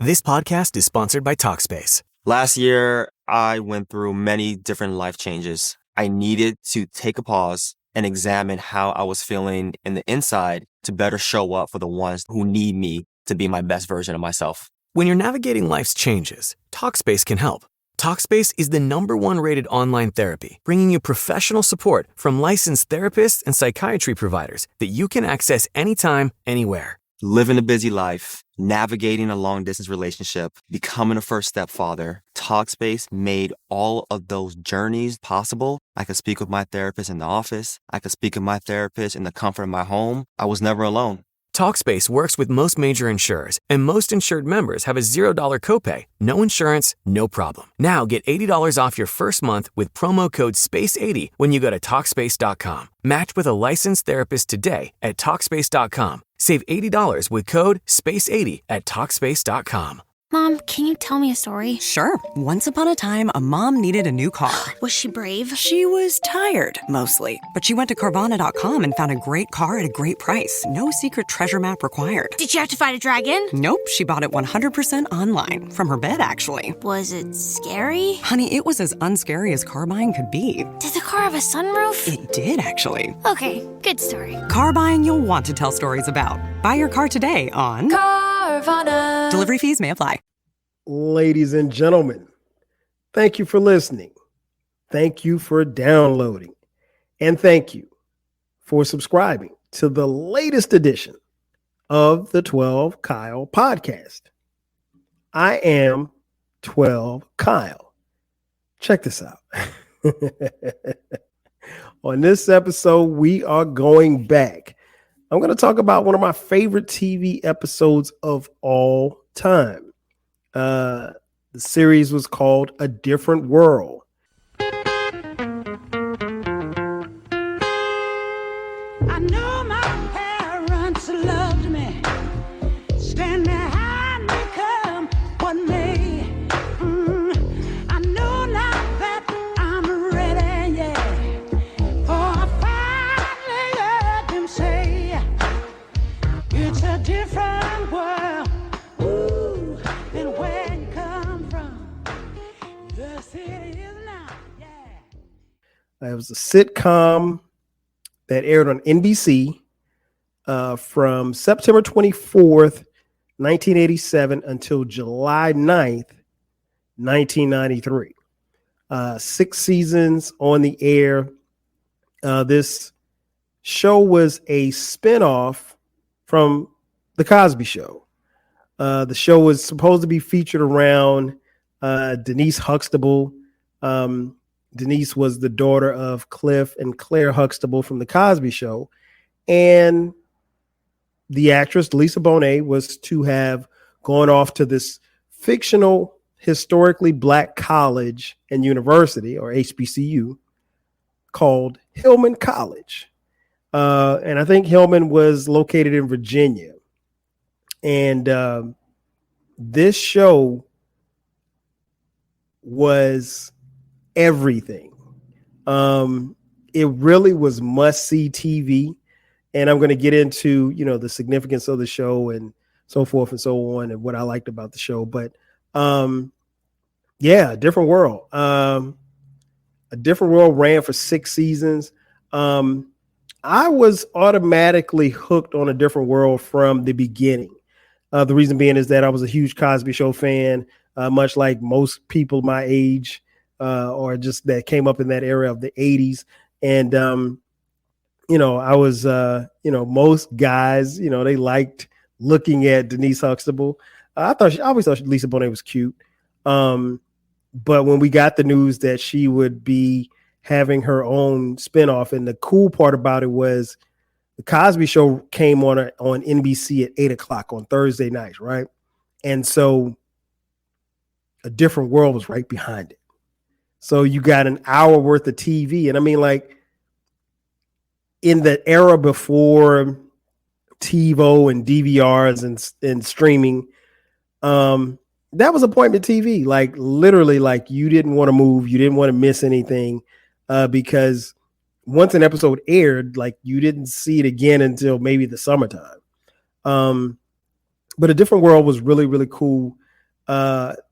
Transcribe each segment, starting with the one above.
This podcast is sponsored by Talkspace. Last year, I went through many different life changes. I needed to take a pause and examine how I was feeling in the inside to better show up for the ones who need me to be my best version of myself. When you're navigating life's changes, Talkspace can help. Talkspace is the #1 rated online therapy, bringing you professional support from licensed therapists and psychiatry providers that you can access anytime, anywhere. Living a busy life, navigating a long-distance relationship, becoming a first-step father, Talkspace made all of those journeys possible. I could speak with my therapist in the office. I could speak with my therapist in the comfort of my home. I was never alone. Talkspace works with most major insurers, and most insured members have a $0 copay. No insurance, no problem. Now get $80 off your first month with promo code SPACE80 when you go to Talkspace.com. Match with a licensed therapist today at Talkspace.com. Save $80 with code SPACE80 at Talkspace.com. Mom, can you tell me a story? Sure. Once upon a time, a mom needed a new car. Was she brave? She was tired, mostly. But she went to Carvana.com and found a great car at a great price. No secret treasure map required. Did she have to fight a dragon? Nope. She bought it 100% online. From her bed, actually. Was it scary? Honey, it was as unscary as car buying could be. Did the car have a sunroof? It did, actually. Okay, good story. Car buying you'll want to tell stories about. Buy your car today on Carvana. Delivery fees may apply. Ladies and gentlemen, thank you for listening. Thank you for downloading. And thank you for subscribing to the latest edition of the 12 Kyle podcast. I am 12 Kyle. Check this out. On this episode, we are going back. I'm going to talk about one of my favorite TV episodes of all time. The series was called A Different World. I know my parents loved me, stand behind me come what may. I know now that I'm ready, yeah, for I finally heard them say it's a different world. Ooh, than where you come from. The city is now, yeah. It was a sitcom that aired on NBC from September 24th, 1987 until July 9th, 1993. 6 seasons on the air. This show was a spinoff from The Cosby Show. The show was supposed to be featured around Denise Huxtable. Denise was the daughter of Cliff and Claire Huxtable from The Cosby Show. And the actress, Lisa Bonet, was to have gone off to this fictional, historically black college and university, or HBCU, called Hillman College. And I think Hillman was located in Virginia. And this show was everything. It really was must-see TV. And I'm going to get into, the significance of the show and so forth and so on and what I liked about the show. But yeah, Different World. A Different World ran for 6 seasons. I was automatically hooked on A Different World from the beginning. The reason being is that I was a huge Cosby Show fan, much like most people my age, or just that came up in that era of the 80s. And, I was, most guys, they liked looking at Denise Huxtable. I always thought Lisa Bonet was cute. But when we got the news that she would be having her own spinoff, and the cool part about it was the Cosby Show came on NBC at 8:00 on Thursday nights, right? And so A Different World was right behind it. So you got an hour worth of TV. And I mean, like, in the era before TiVo and DVRs and streaming, that was appointment TV. Like, literally, like, you didn't want to move. You didn't want to miss anything because once an episode aired, like, you didn't see it again until maybe the summertime. But A Different World was really, really cool.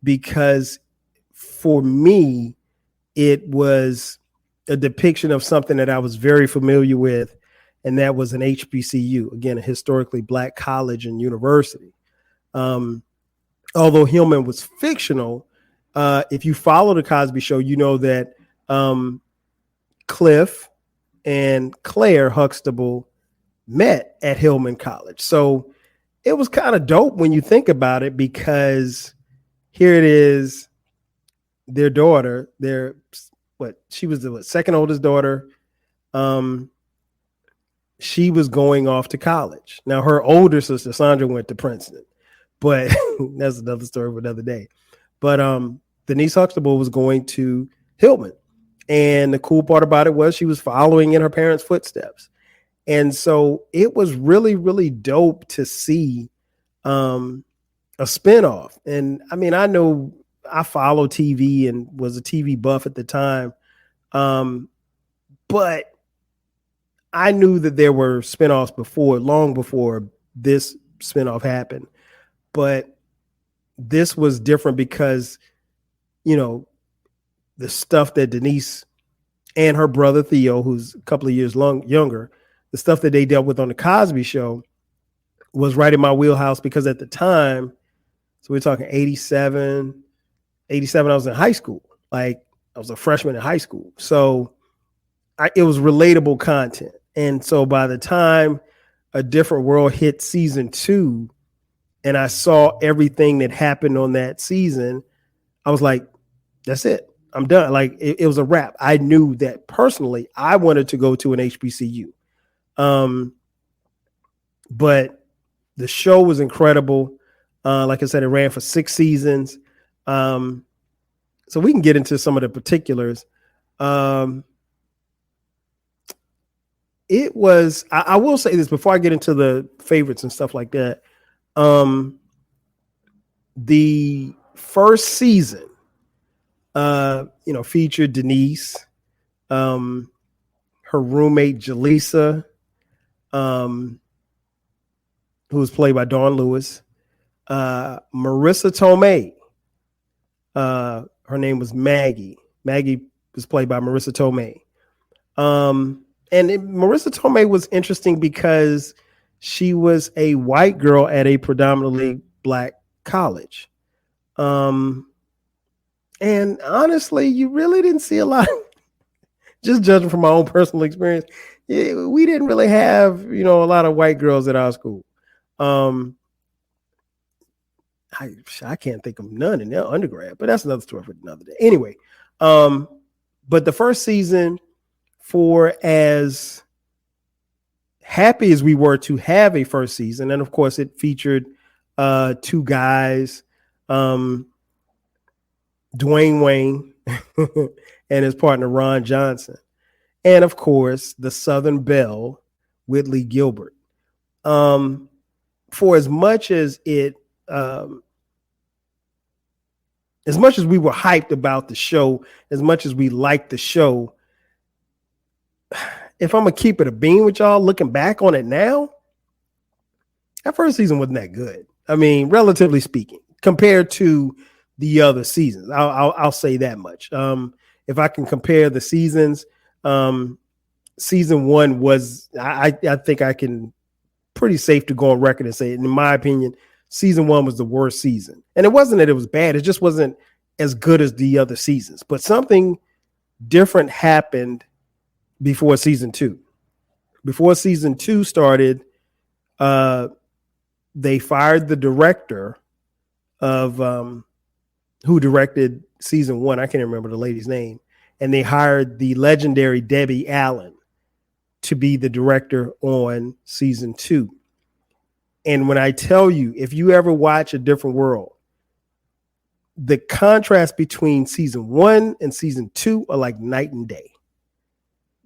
because for me, it was a depiction of something that I was very familiar with, and that was an HBCU, again, a historically Black college and university. Although Hillman was fictional, if you follow the Cosby Show, you know that Cliff and Claire Huxtable met at Hillman College. So it was kind of dope when you think about it, because here it is, their daughter, she was the second oldest daughter. She was going off to college. Now, her older sister, Sandra, went to Princeton, but that's another story for another day. But Denise Huxtable was going to Hillman. And the cool part about it was she was following in her parents' footsteps. And so it was really, really dope to see a spinoff. And I mean, I know I follow TV and was a TV buff at the time. But I knew that there were spinoffs long before this spinoff happened. But this was different because, the stuff that Denise and her brother Theo, who's a couple of years younger, the stuff that they dealt with on the Cosby Show was right in my wheelhouse, because at the time, so we're talking 87, I was in high school. Like, I was a freshman in high school. So it was relatable content. And so by the time A Different World hit season 2 and I saw everything that happened on that season, I was like, that's it. I'm done. Like, it was a wrap. I knew that personally I wanted to go to an HBCU. But the show was incredible. Like I said, it ran for 6 seasons. So we can get into some of the particulars. It was, I will say this before I get into the favorites and stuff like that. The first season, featured Denise, her roommate Jaleesa, who was played by Dawn Lewis, Marissa Tomei. Her name was Maggie. Maggie was played by Marissa Tomei. Marissa Tomei was interesting because she was a white girl at a predominantly Black college. And honestly, you really didn't see a lot, just judging from my own personal experience. We didn't really have, a lot of white girls at our school. I can't think of none in their undergrad, but that's another story for another day. Anyway, but the first season, for as happy as we were to have a first season, and of course it featured 2 guys, Dwayne Wayne and his partner Ron Johnson, and of course the Southern Belle, Whitley Gilbert. For as much as it, as much as we were hyped about the show, as much as we liked the show, if I'm gonna keep it a bean with y'all, looking back on it now, that first season wasn't that good. I mean, relatively speaking, compared to the other seasons, I'll say that much. If I can compare the seasons, season 1 was, I think I can pretty safe to go on record and say, in my opinion, season 1 was the worst season. And it wasn't that it was bad. It just wasn't as good as the other seasons. But something different happened before season 2. Before season 2 started, they fired the director of who directed season 1. I can't remember the lady's name. And they hired the legendary Debbie Allen to be the director on season 2. And when I tell you, if you ever watch A Different World, the contrast between season 1 and season 2 are like night and day.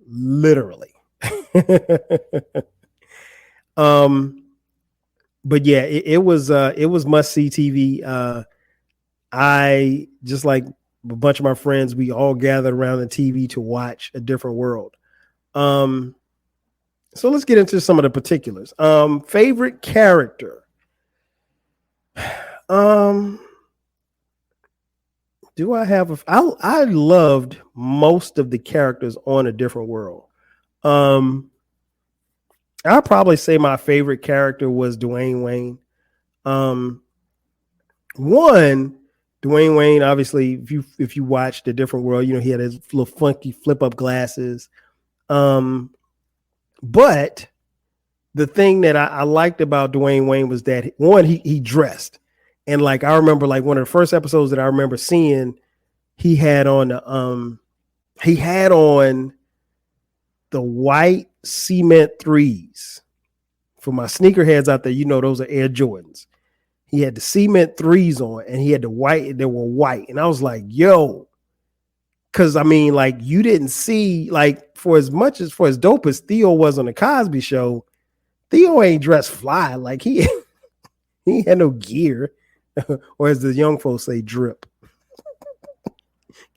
Literally. But yeah, it was must see TV. I, just like a bunch of my friends, we all gathered around the TV to watch A Different World. So let's get into some of the particulars. Favorite character. Do I have I loved most of the characters on A Different World. I'll probably say my favorite character was Dwayne Wayne. Um, One, Dwayne Wayne, obviously, if you watched A Different World, he had his little funky flip up glasses. But the thing that I liked about Dwayne Wayne was that one, he dressed, and like I remember, like one of the first episodes that I remember seeing, he had on the white cement threes. For my sneakerheads out there, those are Air Jordans. He had the cement threes on, and he had the white. They were white, and I was like, "Yo," because I mean, like you didn't see like for as dope as Theo was on the Cosby Show, Theo ain't dressed fly. Like he he had no gear, or as the young folks say, drip.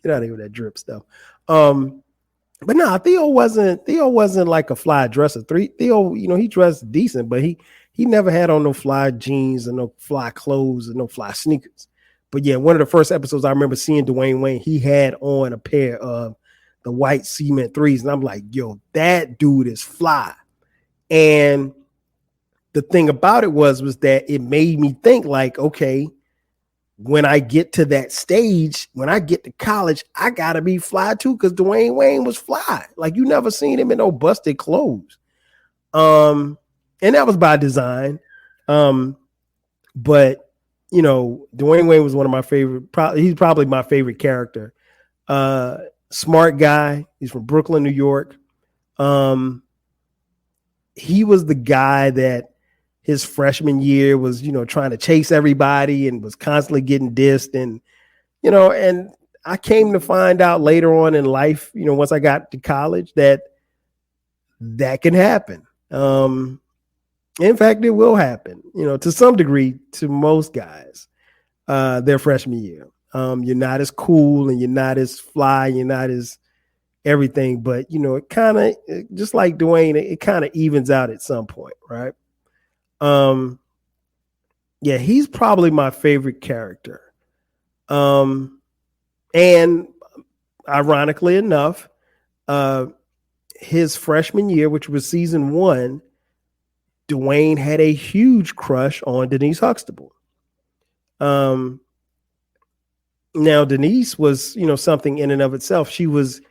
Get out of here with that drip stuff. But no, Theo wasn't like a fly dresser. Theo, he dressed decent, but he never had on no fly jeans and no fly clothes and no fly sneakers. But yeah, one of the first episodes I remember seeing Dwayne Wayne, he had on a pair of the white cement threes, and I'm like, yo, that dude is fly. And the thing about it was that it made me think like, okay, when I get to that stage, when I get to college, I gotta be fly too, because Dwayne Wayne was fly. Like you never seen him in no busted clothes. And that was by design. But Dwayne Wayne was one of my favorite. He's probably my favorite character. Smart guy. He's from Brooklyn, New York. He was the guy that his freshman year was, trying to chase everybody and was constantly getting dissed. And, and I came to find out later on in life, once I got to college, that can happen. In fact, it will happen, to some degree to most guys, their freshman year. You're not as cool and you're not as fly, you're not as everything, but, it kind of, just like Dwayne, it kind of evens out at some point, right? Yeah, he's probably my favorite character. And ironically enough, his freshman year, which was season 1, Dwayne had a huge crush on Denise Huxtable. Now Denise was, something in and of itself. She was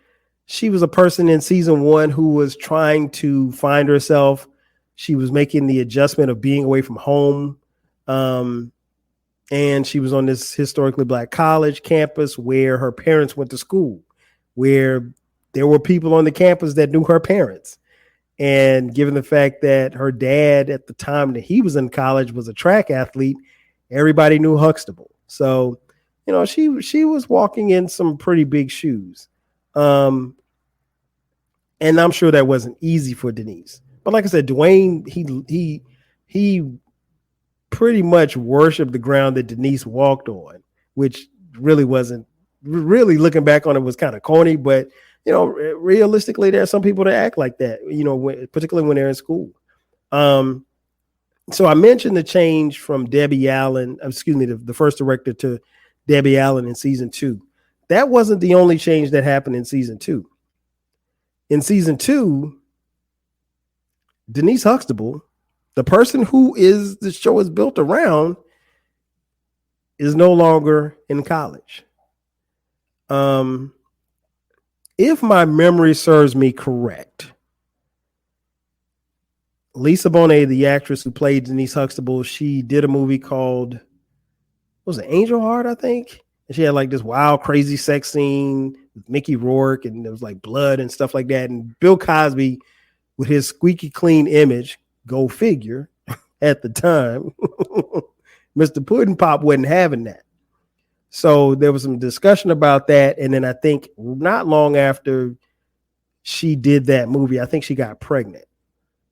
a person in season 1 who was trying to find herself. She was making the adjustment of being away from home. And she was on this historically Black college campus where her parents went to school, where there were people on the campus that knew her parents. And given the fact that her dad at the time that he was in college was a track athlete, everybody knew Huxtable. So, she was walking in some pretty big shoes. And I'm sure that wasn't easy for Denise. But like I said, Dwayne, he pretty much worshiped the ground that Denise walked on, which really wasn't, really looking back on it was kind of corny, but realistically, there are some people that act like that, particularly when they're in school. So I mentioned the change from Debbie Allen, the first director, to Debbie Allen in season 2. That wasn't the only change that happened in season 2. In season 2, Denise Huxtable, the person who the show is built around, is no longer in college. If my memory serves me correct, Lisa Bonet, the actress who played Denise Huxtable, she did a movie called, what was it, Angel Heart, I think? And she had like this wild, crazy sex scene with Mickey Rourke, and there was like blood and stuff like that. And Bill Cosby, with his squeaky clean image, go figure, at the time, Mr. Puddin' Pop wasn't having that. So there was some discussion about that. And then I think not long after she did that movie, I think she got pregnant.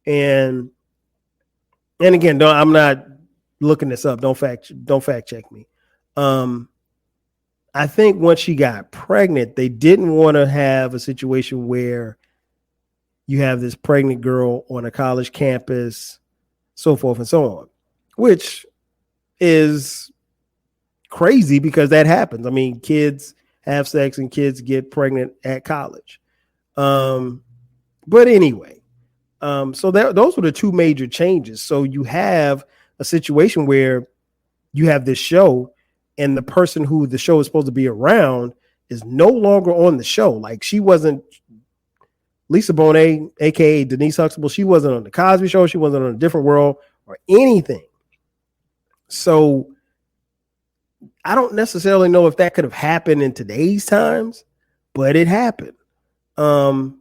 And again, I'm not looking this up. Don't fact check me. I think once she got pregnant, they didn't want to have a situation where you have this pregnant girl on a college campus, so forth and so on, which is crazy because that happens. I mean, kids have sex and kids get pregnant at college. But anyway, so those were the two major changes. So you have a situation where you have this show and the person who the show is supposed to be around is no longer on the show. Like she wasn't Lisa Bonet, aka Denise Huxtable. She wasn't on the Cosby Show. She wasn't on A Different World or anything. So I don't necessarily know if that could have happened in today's times, but it happened. And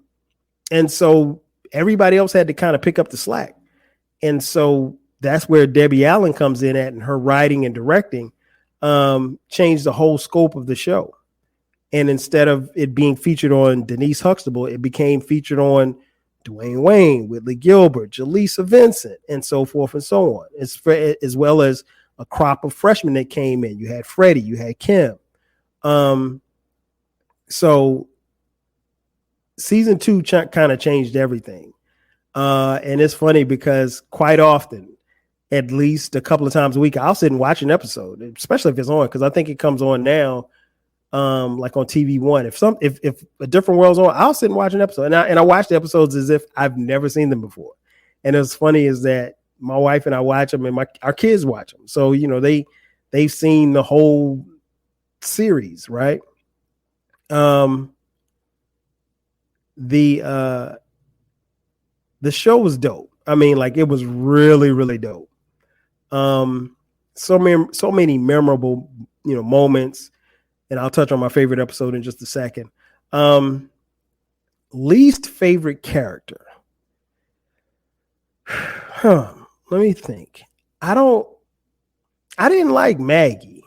so everybody else had to kind of pick up the slack. And so that's where Debbie Allen comes in at, and her writing and directing changed the whole scope of the show. And instead of it being featured on Denise Huxtable, it became featured on Dwayne Wayne, Whitley Gilbert, Jaleesa Vincent, and so forth and so on, as well as a crop of freshmen that came in. You had Freddie, you had Kim. So season 2 kind of changed everything. And it's funny because quite often, at least a couple of times a week, I'll sit and watch an episode, especially if it's on, because I think it comes on now, like on TV One. If A Different World's on, I'll sit and watch an episode, and I watch the episodes as if I've never seen them before. And it's funny is that my wife and I watch them, and our kids watch them. So they've seen the whole series, right? The show was dope. I mean, like it was really, really dope. So many memorable, moments, and I'll touch on my favorite episode in just a second. Least favorite character. Let me think. I didn't like Maggie,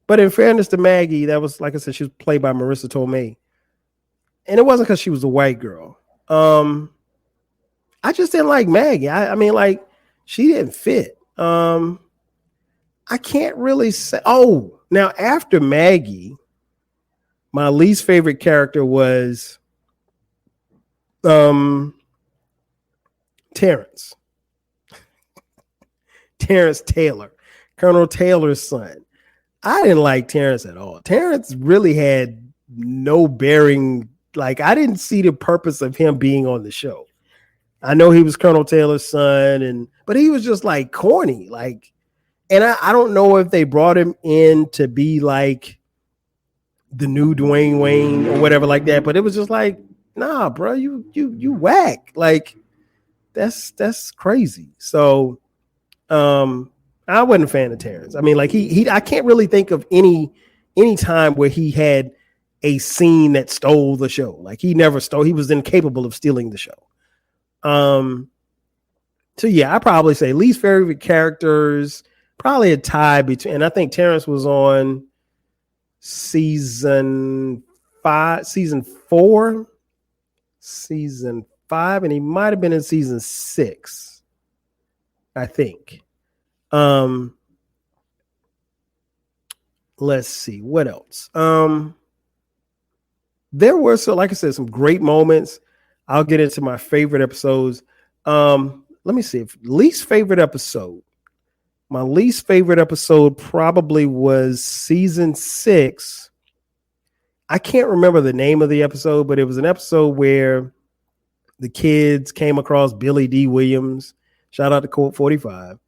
but in fairness to Maggie, that was, like I said, she was played by Marissa Tomei, and it wasn't because she was a white girl. I just didn't like Maggie. I mean, like, she didn't fit. I can't really say. Oh, now after Maggie, my least favorite character was Terrence Taylor, Colonel Taylor's son. I didn't like Terrence at all. Terrence really had no bearing. Like, I didn't see the purpose of him being on the show. I know he was Colonel Taylor's son, but he was just like corny. Like, and I don't know if they brought him in to be like the new Dwayne Wayne or whatever like that, but it was just like, nah, bro, you whack. Like, that's crazy. So I wasn't a fan of Terrence. I mean, like I can't really think of any time where he had a scene that stole the show. Like, he never stole. He was incapable of stealing the show. So yeah, I probably say least favorite characters, probably a tie between, and I think Terrence was on season 4, and he might have been in season 6, I think. Let's see what else. There were, so like I said, some great moments. I'll get into my favorite episodes. Let me see. If least favorite episode. My least favorite episode probably was season 6. I can't remember the name of the episode, but it was an episode where the kids came across Billy D. Williams. Shout out to Colt 45.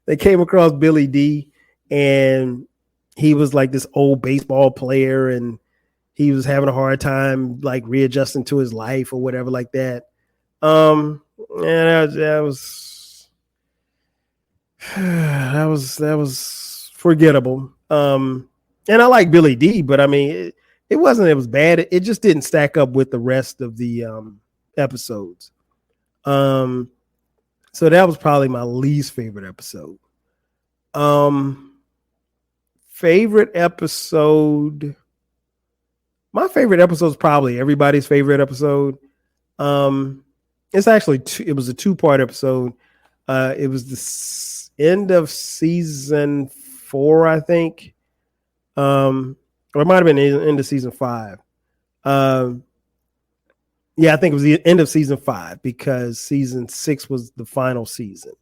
They came across Billy D, and he was like this old baseball player, and he was having a hard time like readjusting to his life or whatever like that. And that was forgettable. And I like Billy D, but I mean, it was bad. It just didn't stack up with the rest of the episodes. So that was probably my least favorite episode. Favorite episode. My favorite episode is probably everybody's favorite episode. It's actually it was a 2-part episode. It was the end of season 4, I think. Or it might have been the end of season 5. Yeah, I think it was the end of season 5 because season 6 was the final season.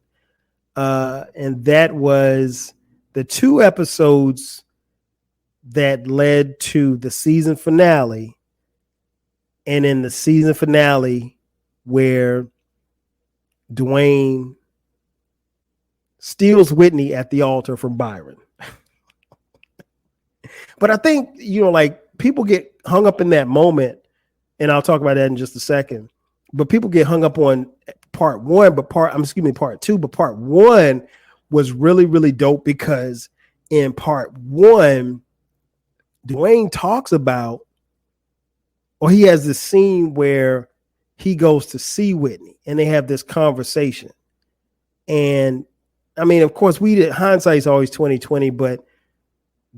And that was the 2 episodes that led to the season finale, and in the season finale where Dwayne steals Whitney at the altar from Byron. But I think, like people get hung up in that moment, and I'll talk about that in just a second. But people get hung up on part 1, part 2, but part 1 was really, really dope because in part 1, Dwayne talks about, or he has this scene where he goes to see Whitney and they have this conversation. And I mean, of course, hindsight is always 2020, but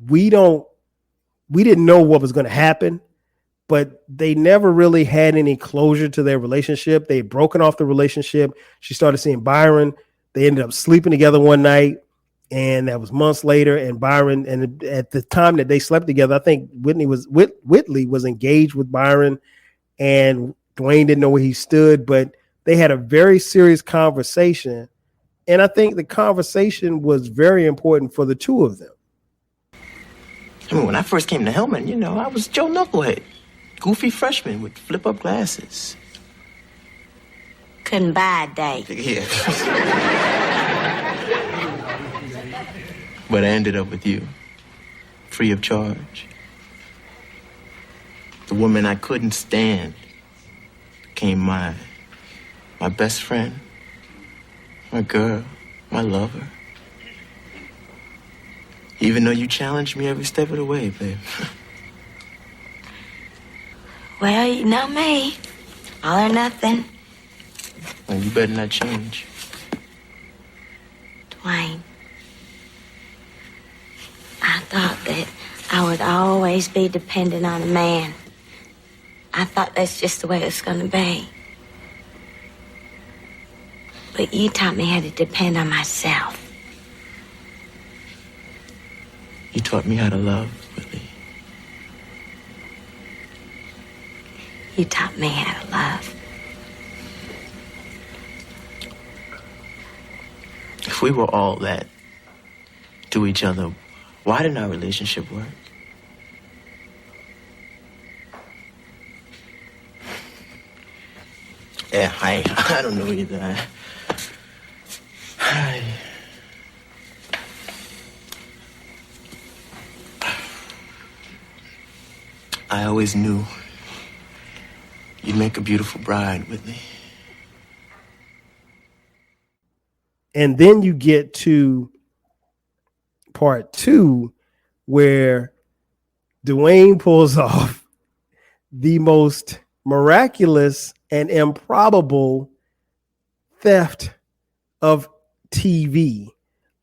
we didn't know what was going to happen, but they never really had any closure to their relationship. They had broken off the relationship. She started seeing Byron. They ended up sleeping together one night, and that was months later. And Byron, and at the time that they slept together, I think Whitley was engaged with Byron, and Dwayne didn't know where he stood, but they had a very serious conversation. And I think the conversation was very important for the two of them. I mean, when I first came to Hellman, I was Joe Knucklehead, goofy freshman with flip-up glasses. Couldn't buy a day. Yeah. But I ended up with you, free of charge. The woman I couldn't stand became my best friend, my girl, my lover. Even though you challenged me every step of the way, babe. Well, you know me. All or nothing. Well, you better not change. Dwayne, I thought that I would always be dependent on a man. I thought that's just the way it's going to be. But you taught me how to depend on myself. You taught me how to love, Whitley. You taught me how to love. If we were all that to each other, why didn't our relationship work? Yeah, I don't know either. I always knew you'd make a beautiful bride, Whitley. And then you get to part 2 where Dwayne pulls off the most miraculous and improbable theft of TV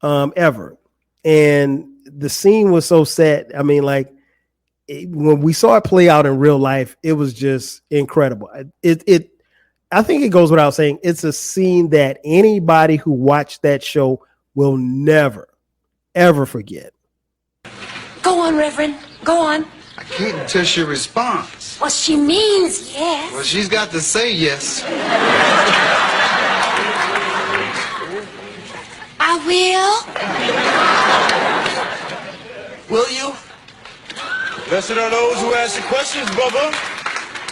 ever. And the scene was so set. I mean, when we saw it play out in real life, it was just incredible. I think it goes without saying, it's a scene that anybody who watched that show will never, ever forget. Go on, Reverend. Go on. I can't until she responds. Well, she means yes. Well, she's got to say yes. I will. Will you? Blessed are those who ask the questions, brother.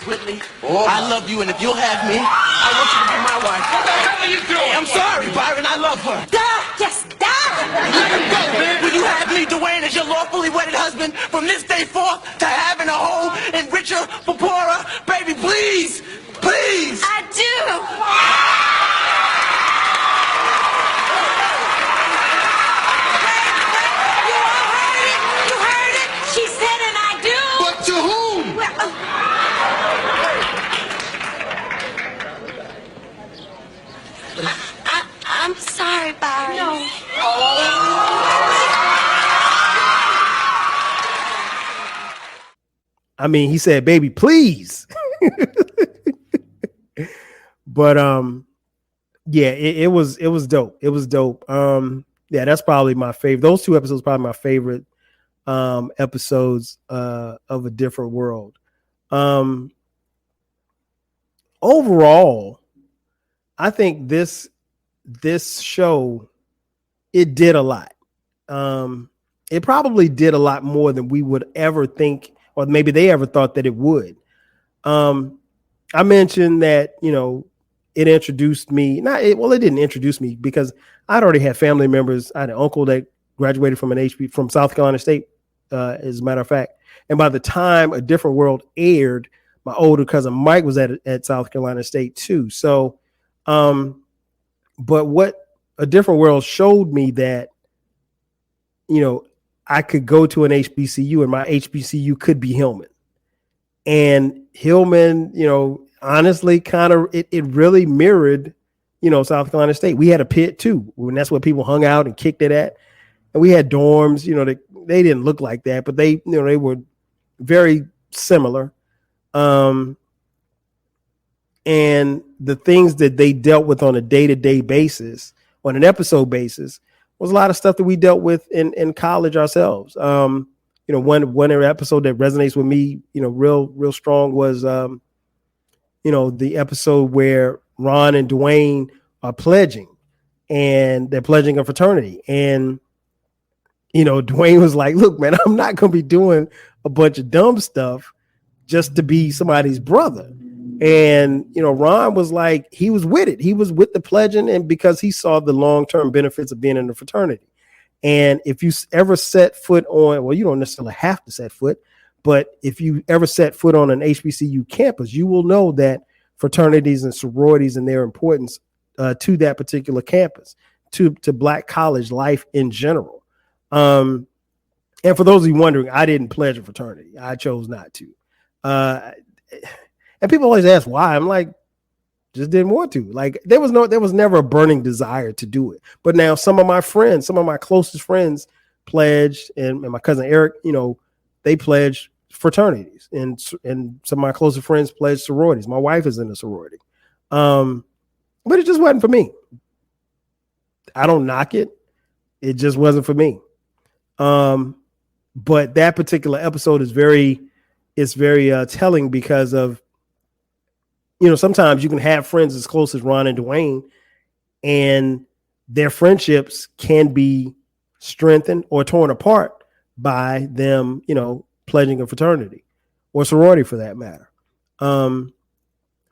Whitley, Oh, I love you, and if you'll have me, I want you to be my wife. What the hell are you doing? Hey, I'm sorry, Byron, I love her. Die! Just die! Let him go, man. Will you have me, Dwayne, as your lawfully wedded husband from this day forth to having a home and richer for poorer? Baby, please, please. I do! You heard it? She said and I do! But to whom? I'm sorry, Byron. No. I mean, he said, baby, please. But yeah, it was dope. It was dope. Yeah, that's probably my favorite. Those 2 episodes probably my favorite episodes of A Different World. Overall, I think this show, it did a lot. It probably did a lot more than we would ever think, or maybe they ever thought that it would. I mentioned that, it introduced me. It didn't introduce me because I'd already had family members. I had an uncle that graduated from South Carolina State, as a matter of fact. And by the time A Different World aired, my older cousin Mike was at South Carolina State too. So, but what A Different World showed me that, I could go to an HBCU and my HBCU could be Hillman. And Hillman, honestly, kind of, it really mirrored, South Carolina State. We had a pit too, and that's where people hung out and kicked it at. And we had dorms, they didn't look like that, but they were very similar. And the things that they dealt with on a day-to-day basis, on an episode basis, was a lot of stuff that we dealt with in college ourselves. One episode that resonates with me, real strong was, the episode where Ron and Dwayne are pledging, and they're pledging a fraternity. And, Dwayne was like, look, man, I'm not going to be doing a bunch of dumb stuff just to be somebody's brother. And, Ron was like, he was with it. He was with the pledging, and because he saw the long-term benefits of being in the fraternity. And if you ever set foot on, well, you don't necessarily have to set foot, but if you ever set foot on an HBCU campus, you will know that fraternities and sororities and their importance to that particular campus, to Black college life in general. And for those of you wondering, I didn't pledge a fraternity. I chose not to. And people always ask why. I'm like, just didn't want to. Like, there was never a burning desire to do it. But now some of my closest friends pledged, and my cousin Eric, they pledged fraternities, and some of my closest friends pledged sororities. My wife is in a sorority. But it just wasn't for me. I don't knock it. It just wasn't for me. But that particular episode is very telling because of, sometimes you can have friends as close as Ron and Dwayne, and their friendships can be strengthened or torn apart by them, pledging a fraternity or sorority for that matter.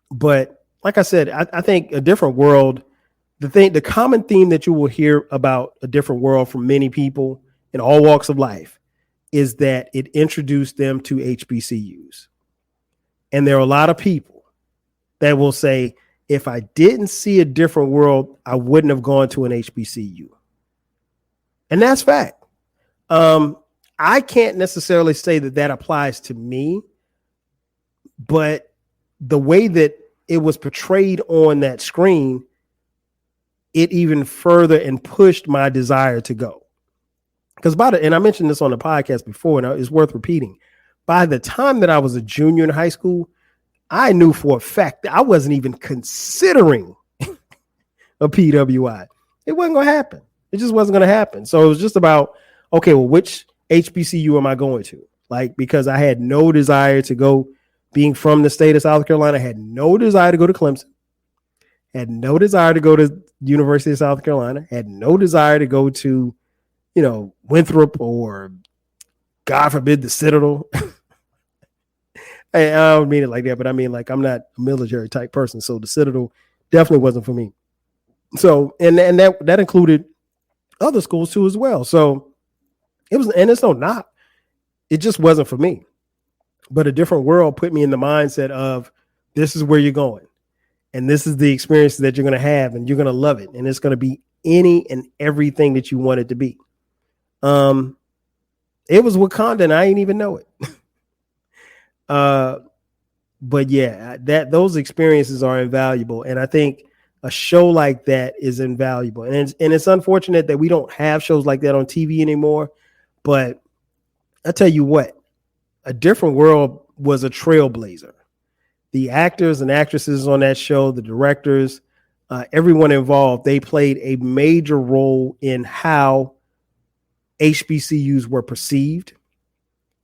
But like I said, I think A Different World, the common theme that you will hear about A Different World from many people in all walks of life is that it introduced them to HBCUs. And there are a lot of people that will say, if I didn't see A Different World, I wouldn't have gone to an HBCU. And that's fact. I can't necessarily say that applies to me, but the way that it was portrayed on that screen, it even further and pushed my desire to go. Because and I mentioned this on the podcast before, and it's worth repeating. By the time that I was a junior in high school, I knew for a fact that I wasn't even considering a PWI. It wasn't going to happen. It just wasn't going to happen. So it was just about, okay, well, which HBCU am I going to? Like, because I had no desire to go, being from the state of South Carolina, I had no desire to go to Clemson, had no desire to go to University of South Carolina, had no desire to go to, Winthrop or, God forbid, the Citadel. I don't mean it like that, but I mean, like, I'm not a military type person. So the Citadel definitely wasn't for me. So, and that included other schools too, as well. So it was, and it's no knock. It just wasn't for me. But A Different World put me in the mindset of, this is where you're going. And this is the experience that you're going to have, and you're going to love it. And it's going to be any and everything that you want it to be. It was Wakanda, and I didn't even know it. But yeah, those experiences are invaluable. And I think a show like that is invaluable. And it's unfortunate that we don't have shows like that on TV anymore. But I tell you what, A Different World was a trailblazer. The actors and actresses on that show, the directors, everyone involved, they played a major role in how HBCUs were perceived.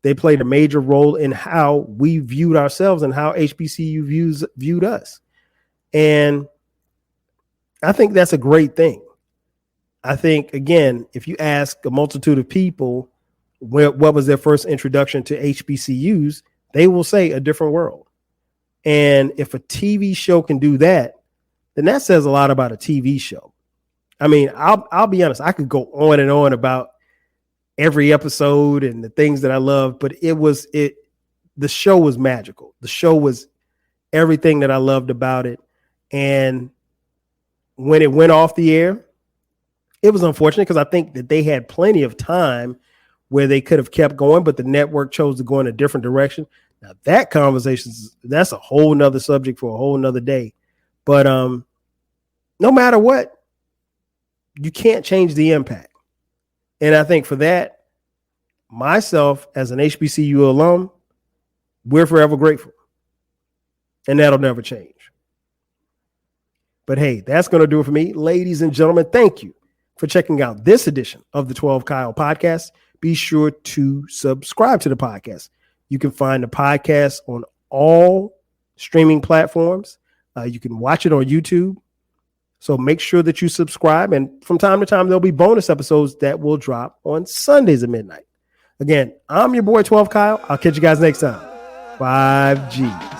They played a major role in how we viewed ourselves and how HBCU viewed us. And I think that's a great thing. I think, again, if you ask a multitude of people what was their first introduction to HBCUs, they will say A Different World. And if a TV show can do that, then that says a lot about a TV show. I mean, I'll be honest, I could go on and on about every episode and the things that I love, but the show was magical. The show was everything that I loved about it. And when it went off the air, it was unfortunate because I think that they had plenty of time where they could have kept going, but the network chose to go in a different direction. Now that conversation, that's a whole nother subject for a whole nother day. But no matter what, you can't change the impact. And I think for that, myself as an HBCU alum, we're forever grateful. And that'll never change. But hey, that's going to do it for me. Ladies and gentlemen, thank you for checking out this edition of the 12 Kyle podcast. Be sure to subscribe to the podcast. You can find the podcast on all streaming platforms. You can watch it on YouTube. So make sure that you subscribe. And from time to time, there'll be bonus episodes that will drop on Sundays at midnight. Again, I'm your boy 12 Kyle. I'll catch you guys next time. 5Gs.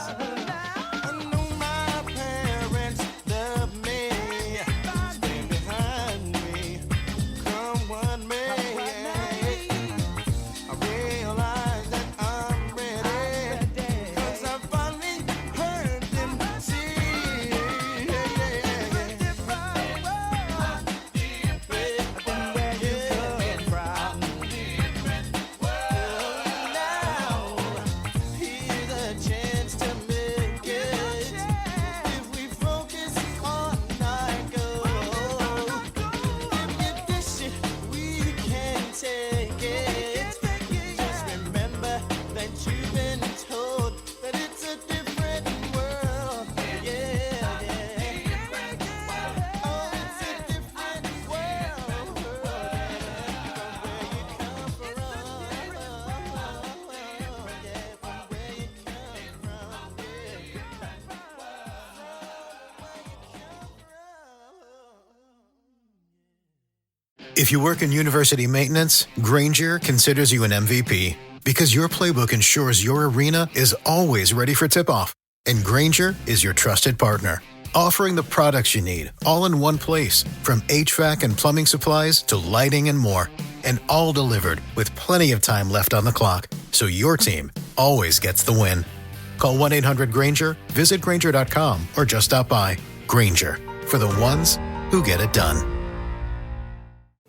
If you work in university maintenance, Grainger considers you an MVP because your playbook ensures your arena is always ready for tip-off. And Grainger is your trusted partner, offering the products you need all in one place, from HVAC and plumbing supplies to lighting and more. And all delivered with plenty of time left on the clock, so your team always gets the win. Call 1-800-GRAINGER, visit Grainger.com, or just stop by. Grainger, for the ones who get it done.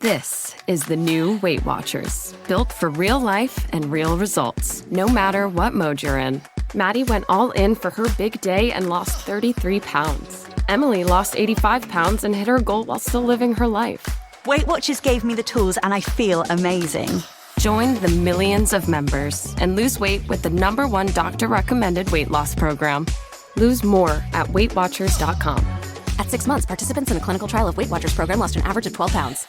This is the new Weight Watchers, built for real life and real results, no matter what mode you're in. Maddie went all in for her big day and lost 33 pounds. Emily lost 85 pounds and hit her goal while still living her life. Weight Watchers gave me the tools and I feel amazing. Join the millions of members and lose weight with the #1 doctor-recommended weight loss program. Lose more at WeightWatchers.com. At 6 months, participants in a clinical trial of Weight Watchers program lost an average of 12 pounds.